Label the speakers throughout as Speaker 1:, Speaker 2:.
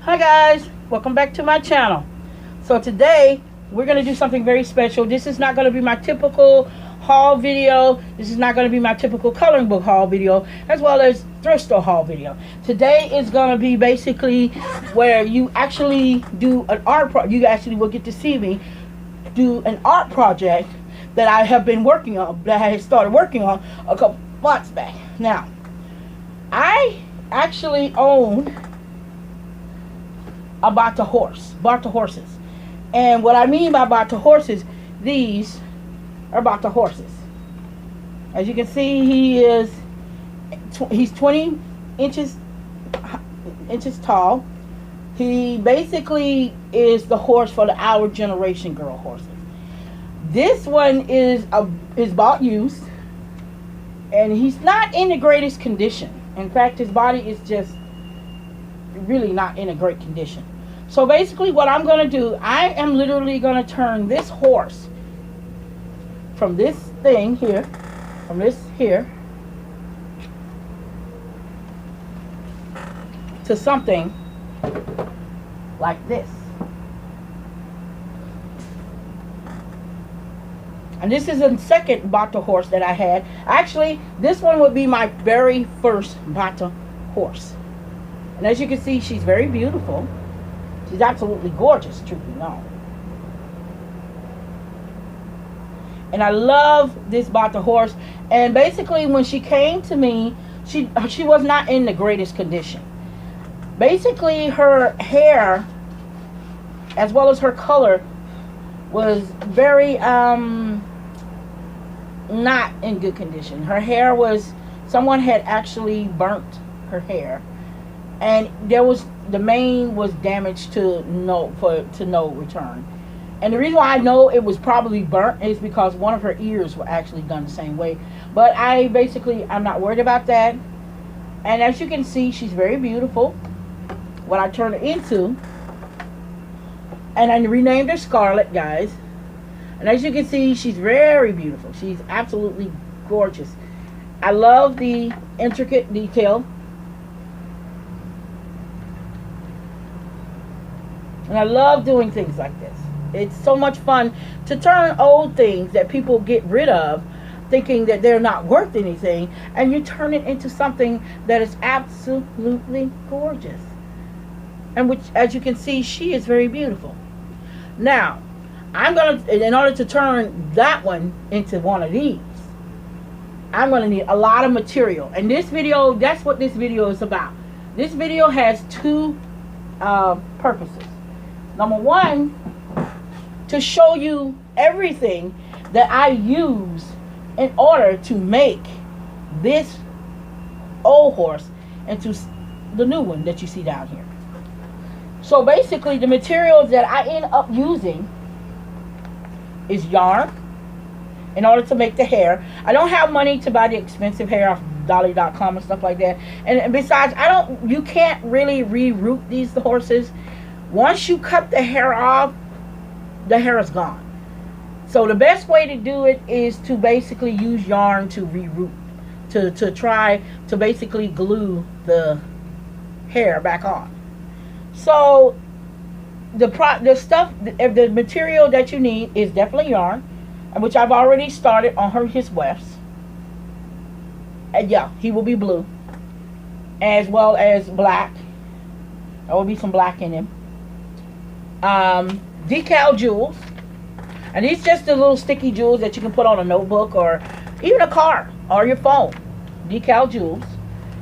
Speaker 1: Hi guys, welcome back to my channel. So today we're going to do something very special. This is not going to be my typical haul video. This is not going to be my typical coloring book haul video, as well as thrift store haul video. Today is going to be basically where you actually do an art project. You actually will get to see me do an art project that I have been working on, that I had started working on a couple months back. Now, I actually own a Battat horses. And what I mean by Battat horses, these are Battat horses. As you can see, he's 20 inches tall. He basically is the horse for the Our Generation girl horses. This one is bought used, and he's not in the greatest condition. In fact, his body is just really not in a great condition. So basically what I'm going to do, I am literally going to turn this horse from this thing here, to something like this. And this is the second Battat horse that I had. Actually, this one would be my very first Battat horse. And as you can see, she's very beautiful. She's absolutely gorgeous, truth be known. And I love this Battat horse. And basically, when she came to me, she was not in the greatest condition. Basically, her hair, as well as her color, was very not in good condition. Her hair was, someone had actually burnt her hair. And the mane was damaged to no return. And the reason why I know it was probably burnt is because one of her ears were actually done the same way. But I'm not worried about that. And as you can see, she's very beautiful. What I turned her into, and I renamed her Scarlet, guys. And as you can see, she's very beautiful. She's absolutely gorgeous. I love the intricate detail. And I love doing things like this. It's so much fun to turn old things that people get rid of, thinking that they're not worth anything, and you turn it into something that is absolutely gorgeous. And which, as you can see, she is very beautiful. Now, in order to turn that one into one of these, I'm going to need a lot of material. And this video, that's what this video is about. This video has two purposes. Number one, to show you everything that I use in order to make this old horse into the new one that you see down here. So basically, the materials that I end up using is yarn in order to make the hair. I don't have money to buy the expensive hair off Dolly.com and stuff like that. And besides, you can't really re-root these horses. Once you cut the hair off, the hair is gone. So the best way to do it is to basically use yarn to re-root, to try to basically glue the hair back on. So the material that you need is definitely yarn, which I've already started on his wefts. And yeah, he will be blue, as well as black. There will be some black in him. Decal jewels, and these just the little sticky jewels that you can put on a notebook or even a car or your phone. Decal jewels,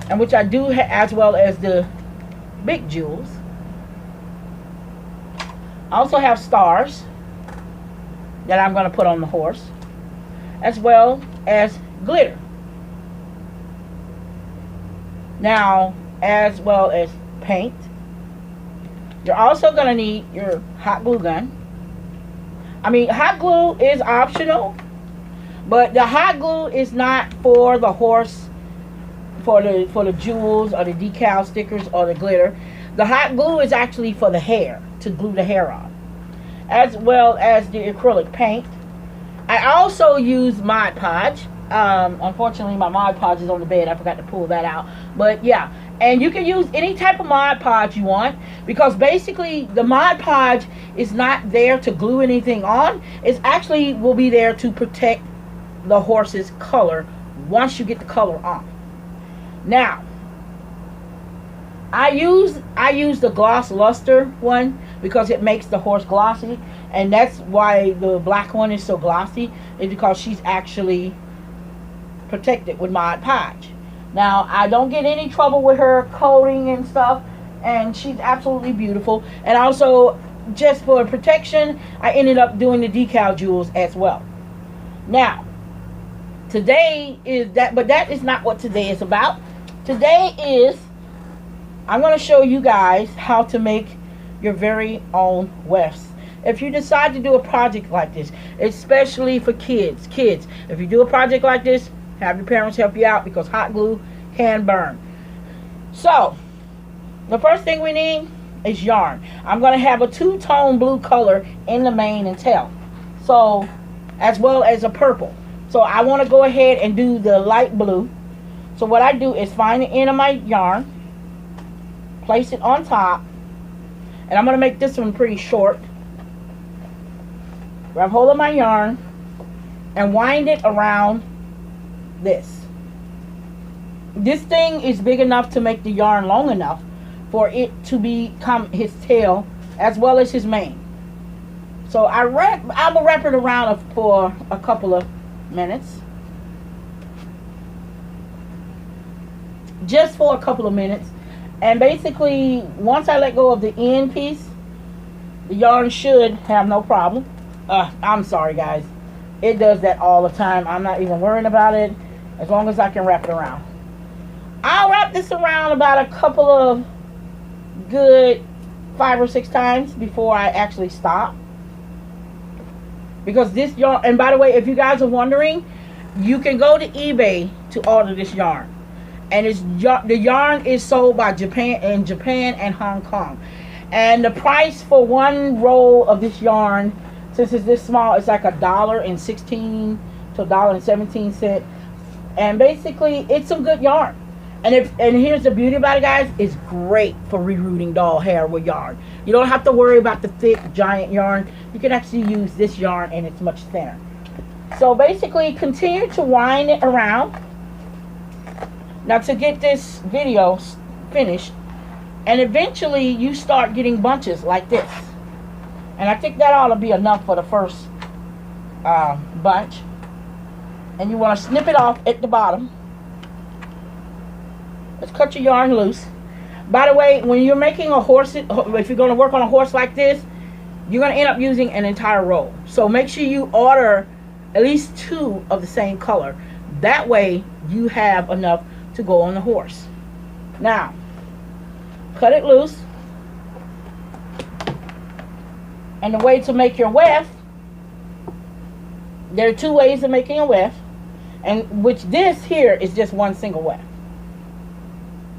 Speaker 1: and which I do as well as the big jewels. I also have stars that I'm going to put on the horse, as well as glitter. Now, as well as paint. You're also going to need your hot glue gun. I mean, hot glue is optional, but the hot glue is not for the horse, for the jewels or the decal stickers or the glitter. The hot glue is actually for the hair, to glue the hair on, as well as the acrylic paint. I also use Mod Podge. Unfortunately, my Mod Podge is on the bed. I forgot to pull that out. But yeah, And you can use any type of Mod Podge you want, because basically the Mod Podge is not there to glue anything on. It's actually will be there to protect the horse's color once you get the color on. Now, I use the gloss luster one because it makes the horse glossy, and that's why the black one is so glossy, is because she's actually protected with Mod Podge. Now, I don't get any trouble with her coating and stuff, and she's absolutely beautiful. And also, just for protection, I ended up doing the decal jewels as well. Now, today is that, but that is not what today is about. Today is, I'm going to show you guys how to make your very own wefts. If you decide to do a project like this, especially for kids, if you do a project like this, have your parents help you out, because hot glue can burn. So, the first thing we need is yarn. I'm going to have a two-tone blue color in the mane and tail, so, as well as a purple. So I want to go ahead and do the light blue. So what I do is find the end of my yarn, place it on top, and I'm going to make this one pretty short. Grab hold of my yarn and wind it around this. This thing is big enough to make the yarn long enough for it to become his tail as well as his mane. So I will wrap it around for a couple of minutes. Just for a couple of minutes. And basically, once I let go of the end piece, the yarn should have no problem. I'm sorry, guys. It does that all the time. I'm not even worrying about it, as long as I can wrap it around. I'll wrap this around about a couple of good 5 or 6 times before I actually stop. Because this yarn, and by the way, if you guys are wondering, you can go to eBay to order this yarn. And the yarn is sold by Japan and Hong Kong. And the price for one roll of this yarn, since it's this small, it's like $1.16 to $1.17. And basically, it's some good yarn. And here's the beauty about it, guys. It's great for rerooting doll hair with yarn. You don't have to worry about the thick, giant yarn. You can actually use this yarn, and it's much thinner. So basically, continue to wind it around. Now, to get this video finished, and eventually you start getting bunches like this. And I think that ought to be enough for the first bunch. And you want to snip it off at the bottom. Let's cut your yarn loose. By the way, when you're making a horse, if you're going to work on a horse like this, you're going to end up using an entire roll. So make sure you order at least 2 of the same color. That way you have enough to go on the horse. Now, cut it loose. And the way to make your weft, there are 2 ways of making a weft, and which this here is just one single weft.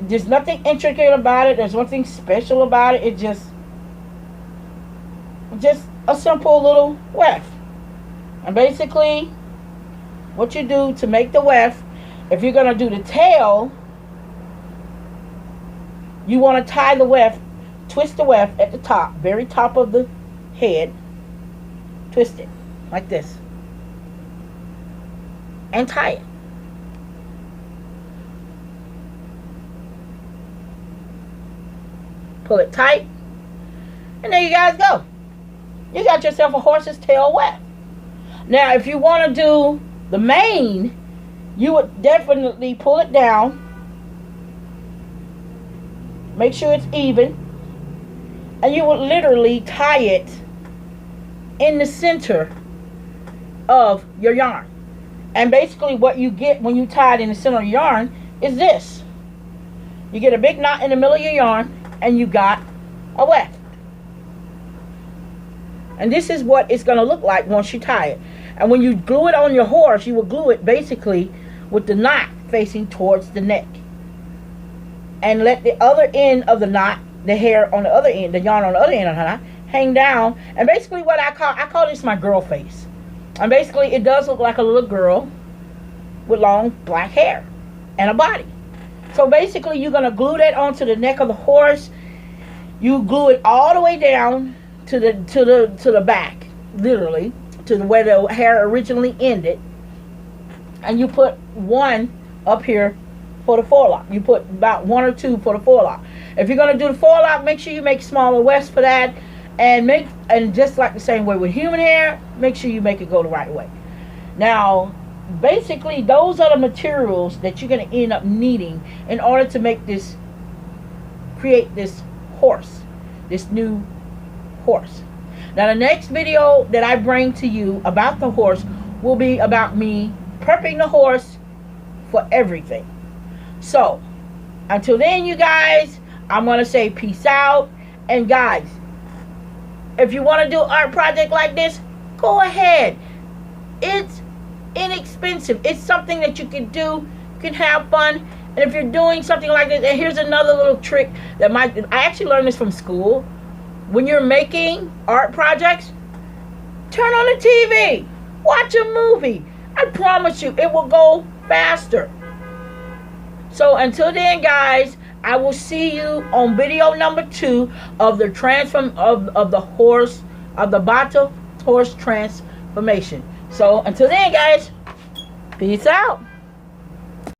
Speaker 1: There's nothing intricate about it. There's nothing special about it. It's just a simple little weft. And basically, what you do to make the weft, if you're going to do the tail, you want to tie the weft, twist the weft at the top, very top of the head, twist it like this, and tie it. Pull it tight, and there you guys go. You got yourself a horse's tail weft. Now, if you want to do the mane, you would definitely pull it down, make sure it's even, and you would literally tie it in the center of your yarn. And basically what you get when you tie it in the center of your yarn is this. You get a big knot in the middle of your yarn, and you got a weft. And this is what it's going to look like once you tie it. And when you glue it on your horse, you will glue it basically with the knot facing towards the neck. And let the other end of the knot, the hair on the other end, the yarn on the other end of the knot, hang down. And basically what I call this my girl face. And basically it does look like a little girl with long black hair and a body. So basically, you're gonna glue that onto the neck of the horse. You glue it all the way down to the back, literally to where the hair originally ended, and you put one up here for the forelock. You put about one or two for the forelock. If you're gonna do the forelock, make sure you make smaller wefts for that, and just like the same way with human hair, make sure you make it go the right way. Now, basically, those are the materials that you're going to end up needing in order to create this horse, this new horse. Now, the next video that I bring to you about the horse will be about me prepping the horse for everything. So, until then, you guys, I'm going to say peace out. And guys, if you want to do an art project like this, go ahead. It's inexpensive. It's something that you can do. You can have fun. And if you're doing something like this, and here's another little trick that I actually learned this from school. When you're making art projects, turn on the TV. Watch a movie. I promise you, it will go faster. So until then, guys, I will see you on video number 2 of the of the horse, of the Battat horse transformation. So until then, guys, peace out.